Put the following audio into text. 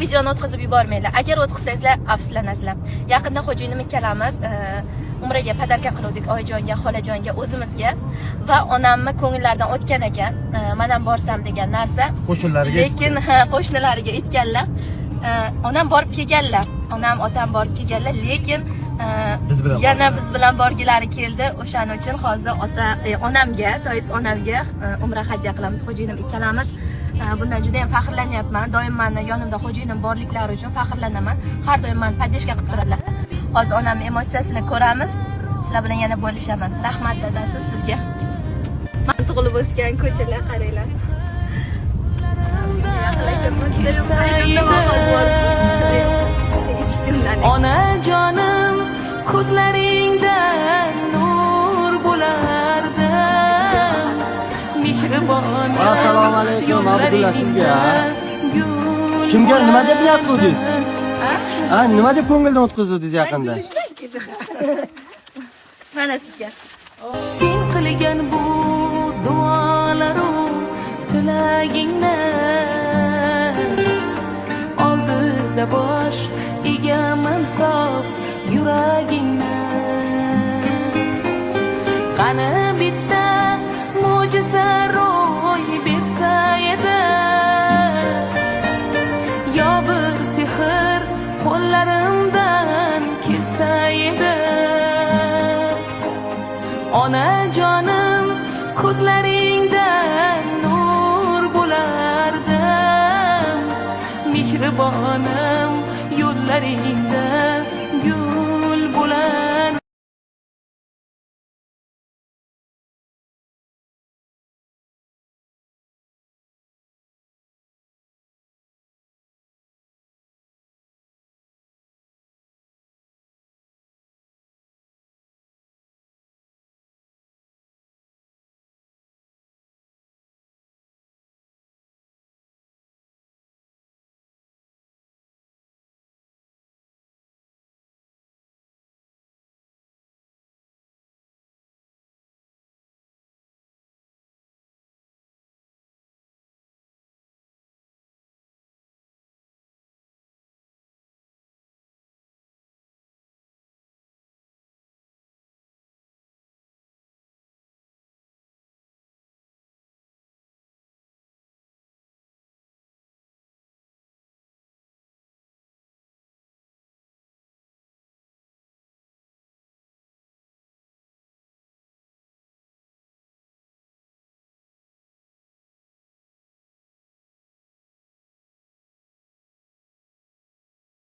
videoni o'tkazib yubormanglar. Agar o'tkazsangizlar, afsuslanasizlar. Yaqinda xo'jayinim ikkalamiz umraga podarka qildik oyijonga, xolajonga, o'zimizga va onamni ko'ngillaridan o'tgan ekan. Men ham borsam degan narsa. Qo'shnilariga. Lekin qo'shnilariga aytganlar. Onam borib kelganlar. Onam, otam borib kelganlar, lekin yana biz bilan borgilari keldi. O'shaning uchun hozir onamga, to'yis onamga umra hajja qilamiz xo'jayinim ikkalamiz. Bundan juda ham faxrlanyapman. Doim meni yonimda xo'jayinim borliklari uchun faxrlanaman. Har doim meni podдержка qilib turadilar. Hozir onamning emotsiyasini ko'ramiz. Sizlar bilan yana bo'lishaman. Rahmat dadasi sizga. Men tug'ilib o'sgan ko'chalar qaranglar. Onajonim ko'zlaringdan nur bo'lardi. Mehribon. Assalomu alaykum Abdulla sizga. Kimga nima deb yaqdingiz? Nima deb ko'ngildan o'tkazildingiz yaqinda? Mana sizga. Sen qilgan bu duolaru tilagingni oldida bosh egaman sof yuragingni. Qani bitta mo'jiza ro'y bersa edi, yo bir sehr qo'llarimdan kelsa edi. Onajonim ko'zlaringdan nur bo'lardim. Mehribonim yo'llaringda gul